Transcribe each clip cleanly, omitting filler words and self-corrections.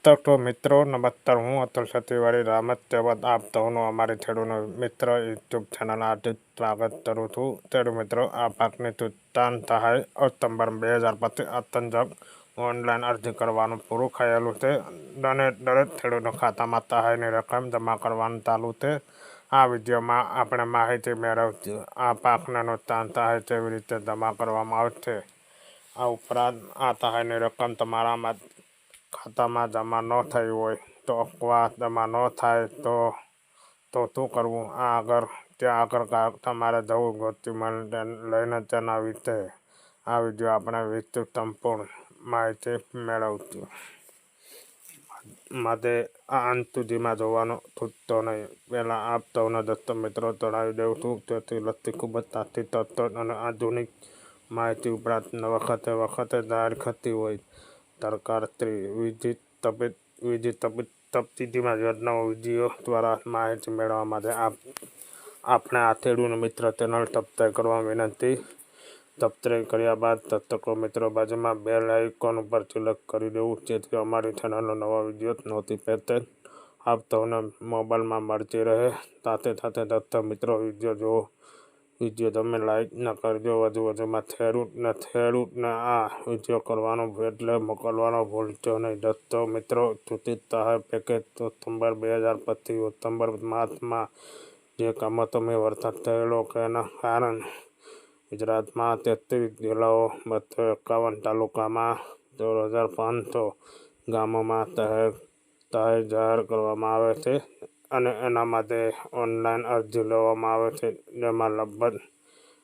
તો મિત્રો નમસ્કાર, હું અતુલ સતીવાડી રામત તેવત આપ સૌનું અમારી ખેડૂત મિત્ર યુટ્યુબ ચેનલ આર્થિક સ્વાગત કરું છું. ખેડૂત મિત્રો, આ પાકની તુતાન સહાય ઓક્ટોબર 2025 અંતર્ગત ઓનલાઈન અરજી કરવાનું પૂરું થયેલું છે અને દરેક ખેડૂતના ખાતામાં સહાયની રકમ જમા કરવાનું ચાલુ છે. આ વિડીયોમાં આપણે માહિતી મેળવશું. આ પાકને નુકસાન સહાય કેવી રીતે જમા કરવામાં આવશે. આ ઉપરાંત આ સહાયની રકમ તમારા ખાતામાં જમા ન થઈ હોય તો અથવા જમા ન થાય તો શું કરવું, ત્યાં આગળ તમારે જવું ડોક્યુમેન્ટ લઈને તેના વિશે આ વિડીયો આપણે વિસ્તૃત સંપૂર્ણ માહિતી મેળવશું. માટે આ અંત સુધીમાં જોવાનું છૂટતો નહીં. પહેલાં આપ સૌને દોસ્તો મિત્રો જણાવી દઉં છું, તેથી લગતી ખૂબ જ સાચી તથ્યો અને આધુનિક માહિતી ઉપરાંત વખતે જાહેર થતી હોય સરકારશ્રી વિવિધ સબસિડીમાં યોજનાઓ વિડીયો દ્વારા માહિતી મેળવવા માટે આપણે આ ખેડૂત મિત્ર ચેનલ સબસ્ક્રાઈબ કરવા વિનંતી. સબસ્ક્રાઈબ કર્યા બાદ દર્શકો મિત્રો બાજુમાં બેલ આઇકોન ઉપર સિલેક્ટ કરી દેવું, જેથી અમારી ચેનલનો નવા વિડીયો નોટિફિકેશન આપ સૌને મોબાઈલમાં મળતી રહે. સાથે દર્શક મિત્રો વિડીયો તમે લાઈક ન કરજો. વધુમાં ખેડૂતને આ વિડીયો કરવાનો એટલે મોકલવાનો ભૂલશો નહીં. દોસ્તો મિત્રો, સૂચિત સહાય પેકેજ ઓક્ટોબર 2025 ઓક્ટોબર માસમાં જે કમોસમી વરસાદ થયેલો તેના કારણે ગુજરાતમાં 33 જિલ્લાઓ 251 તાલુકામાં 16,500 ગામોમાં સહાય જાહેર કરવામાં આવે છે અને એના માટે ઓનલાઈન અરજી લેવામાં આવે છે, જેમાં લગભગ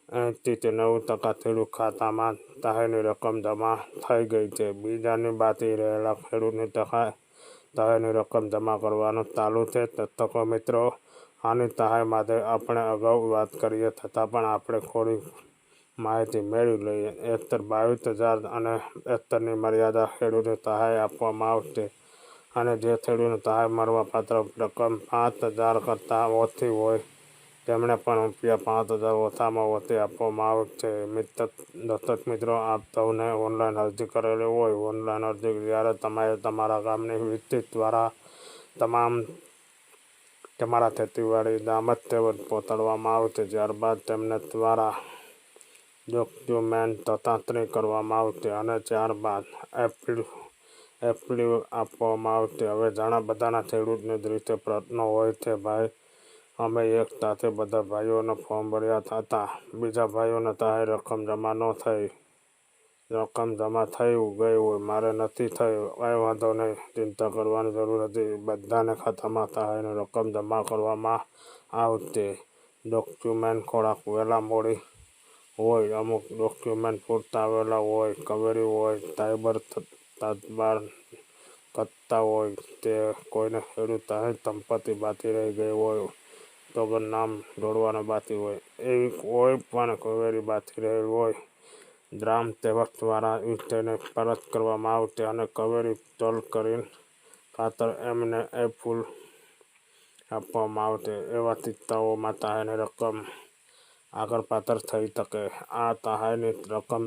80 થી 90% ખેડૂત ખાતામાં સહાયની રકમ જમા થઈ ગઈ છે. બીજાની બાકી રહેલા ખેડૂતની સહાયની રકમ જમા કરવાનું ચાલુ છે. દર્શકો મિત્રો, આની સહાય માટે આપણે અગાઉ વાત કરીએ છતાં પણ આપણે થોડી માહિતી મેળવી લઈએ. હેક્ટર 22,000 અને હેક્ટરની મર્યાદા ખેડૂતને સહાય આપવામાં આવશે અને જે ખેડૂતને સહાય મળવાપાત્ર રકમ 5,000 કરતાં ઓછી હોય તેમણે પણ ₹5,000 ઓછામાં ઓછી આપવામાં આવશે. દર્શક મિત્રો, આપ સૌને ઓનલાઈન અરજી કરેલી હોય. ઓનલાઈન અરજી જ્યારે તમારા ગામની વિસ્તૃત દ્વારા તમારા ખેતીવાડી રામત તેવત પહોંચાડવામાં આવશે. ત્યારબાદ તેમને દ્વારા ડોક્યુમેન્ટ ચકાસણી કરવામાં આવશે અને ત્યારબાદ એપ્રિલ આપવામાં આવશે. હવે ઘણા બધાના ખેડૂતને રીતે પ્રશ્નો હોય છે, ભાઈ અમે એક સાથે બધા ભાઈઓને ફોર્મ ભર્યા છતાં બીજા ભાઈઓને સહાય રકમ જમા થઈ ગઈ હોય, મારે નથી થઈ. કંઈ વાંધો નહીં, ચિંતા કરવાની જરૂર નથી. બધાને ખાતામાં સહાયની રકમ જમા કરવામાં આવશે. ડોક્યુમેન્ટ થોડાક વહેલા મોડી હોય, અમુક ડોક્યુમેન્ટ પૂરતા વહેલા હોય, કવેરી હોય, સાયબર તબાર કરતા હોય, તે કોઈને ખેડૂત સહાય સંપત્તિ બાકી રહી ગઈ હોય, તો નામ જોડવાના બાકી હોય, એવી કોઈ પણ કવેરી બાકી રહેલી હોય, ગ્રામ સેવક દ્વારા તેને પરત કરવામાં આવશે અને કવેરી સોલ્વ કરીને ખાતર એમને ફૂલ આપવામાં આવશે. એવા કિસ્સાઓમાં સહાયની રકમ આગળ પાછળ થઈ શકે. આ સહાયની રકમ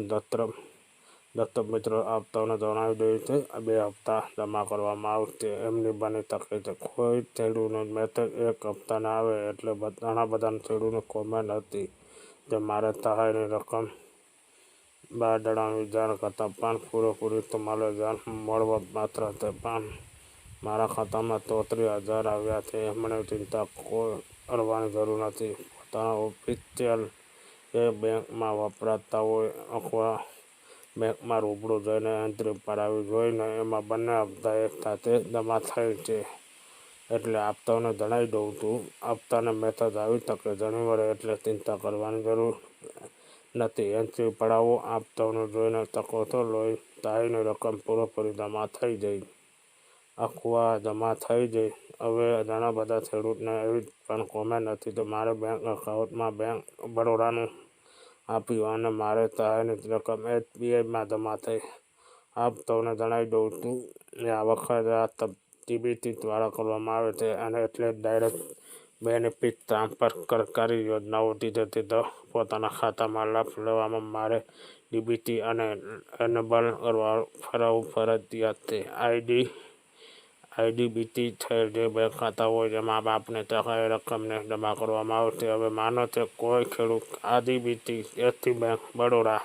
દત્તક મિત્રો આપ સૌને જણાવી દઈએ છે, 2 હપ્તા જમા કરવામાં આવશે. એમની બની શકે છે. કોઈ ખેડૂતનો મેસેજ 1 હપ્તાને આવે એટલે ઘણા બધા ખેડૂતની કોમેન્ટ હતી કે મારે સહાયની રકમ જણાવી જાણ કરતાં પણ પૂરેપૂરી તમારે જાણ મળવા પાત્ર છે, પણ મારા ખાતામાં 33,000 આવ્યા છે. એમણે ચિંતા કરવાની જરૂર નથી. પોતાના ઓફિશિયલ બેંકમાં વપરાતા હોય અથવા બેંકમાં રૂબરૂ જઈને એન્ટ્રી પડાવી જોઈને એમાં બંને હપ્તા એક સાથે જમા થાય છે. એટલે આપ સૌને જણાવી દઉં છું, હપ્તાને મેસેજ આવી શકે ઘણીવાર, એટલે ચિંતા કરવાની જરૂર નથી. એન્ટ્રી પડાવો, આપ સૌને જોઈને શકો છો સહાયની રકમ પૂરેપૂરી જમા થઈ જાય. જમા થઈ જાય. હવે ઘણા બધા ખેડૂતને એવી પણ કોમેન્ટ હતી કે મારે બેંક એકાઉન્ટમાં બેંક બરોડાનું આપ્યું અને મારે સહાયની રકમ SBIમાં જમા થઈ. આપ સૌને જણાવી દઉં છું, આ વખતે આ ડીબીટી દ્વારા કરવામાં આવે છે અને એટલે ડાયરેક્ટ બેનિફિટ ટ્રાન્સફર સરકારી યોજનાઓથી સીધો પોતાના ખાતામાં લાભ લેવામાં મારે ડીબીટી અને એનેબલ કરાવવું ફરજિયાત છે. આઈડીબીટી થયેલ જે બેંક ખાતા હોય જેમાં બાપને તકાય રકમને જમા કરવામાં આવતી. હવે માનો કે કોઈ ખેડૂત આઈડીબીટી એથી બેંક બરોડા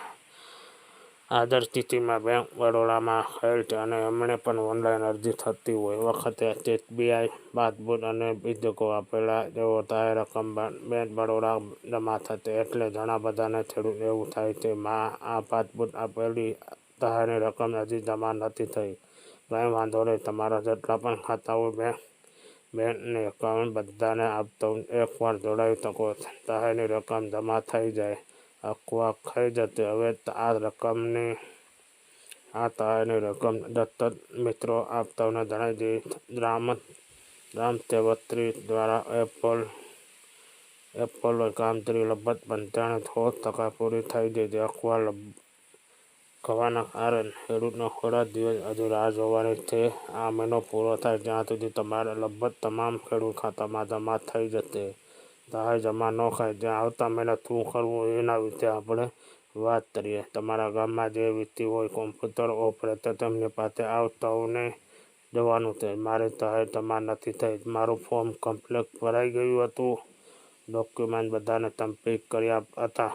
આધાર સ્થિતિમાં બેંક બરોડામાં થયેલ છે અને એમણે પણ ઓનલાઈન અરજી થતી હોય વખતે SBI પાસબુક અને વિગતો આપેલા જેવો થાય રકમ બેંક બરોડા જમા થતી. એટલે ઘણા બધાને ખેડૂત એવું થાય છે આ પાસબુક આપેલી સહાયની રકમ હજી જમા નથી થઈ. કંઈ વાંધો નહીં, તમારા જેટલા પણ ખાતા હોય બેંકની એકાઉન્ટ બધાને આપતો એકવાર જોડાવી શકો. સહાયની રકમ જમા થઈ જાય અફવા થઈ જતી. હવે આ સહાયની રકમ દત્તક મિત્રો આપતાઓને જણાવી દઈએ. ગ્રામ સેવકશ્રી દ્વારા એપ્પલ કામગીરી લગભગ 95% પૂરી થઈ ગઈ છે. અફવા થવાના કારણે ખેડૂતોને થોડા દિવસ હજુ રાહ જોવાની છે. આ મહિનો પૂરો થાય ત્યાં સુધી તમારા લગભગ તમામ ખેડૂત ખાતામાં જમા થઈ જશે. સહાય જમા ન થાય ત્યાં આવતા મહિને શું કરવું એના વિશે આપણે વાત કરીએ. તમારા ગામમાં જે વ્યક્તિ હોય કોમ્પ્યુટર ઓપરેટર તેમની પાસે આવતાઓને જવાનું છે. મારી સહાય જમા નથી થઈ, મારું ફોર્મ કમ્પ્લીટ ભરાઈ ગયું હતું, ડોક્યુમેન્ટ બધાને સબમિટ કર્યા હતા.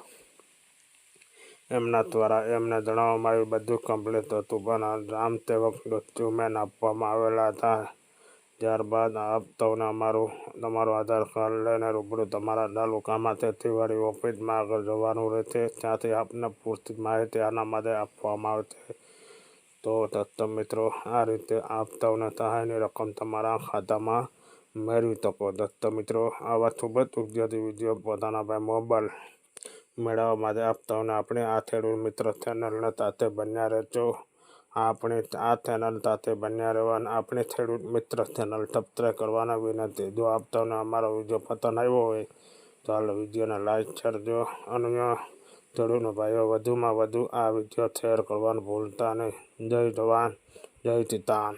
એમના દ્વારા એમને જણાવવામાં આવ્યું બધું કમ્પ્લીટ હતું પણ ગ્રામસેવક ડોક્યુમેન્ટ આપવામાં આવેલા હતા. ત્યારબાદ આપતાઓને તમારું આધાર કાર્ડ લઈને રૂબરૂ તમારા તાલુકામાં ખેતીવાડી ઓફિસમાં આગળ જવાનું રહેશે. ત્યાંથી આપને પૂરતી માહિતી આના માટે આપવામાં આવશે. તો દત્તક મિત્રો આ રીતે આપતાઓને સહાયની રકમ તમારા ખાતામાં મેળવી શકો. દત્તક મિત્રો આવા ખૂબ જ ઉપયોગી વિડીયો પોતાના ભાઈ મોબાઈલ મેળવવા માટે આપતાઓને આપણે આ ખેડૂત મિત્ર ચેનલને સાથે બન્યા રહેજો. આપણે આ ચેનલ સાથે બન્યા રહેવા અને આપણે ખેડૂત મિત્ર ચેનલ સબસ્ક્રાઈબ કરવાના વિનંતી. જો આપતાઓને અમારો વિડીયો પસંદ આવ્યો હોય તો હાલ વિડીયોને લાઈક કરજો. અન્ય ખેડૂત ભાઈઓ વધુમાં વધુ આ વિડીયો શેર કરવાનું ભૂલતા નહીં. જય જવાન, જય કિસાન.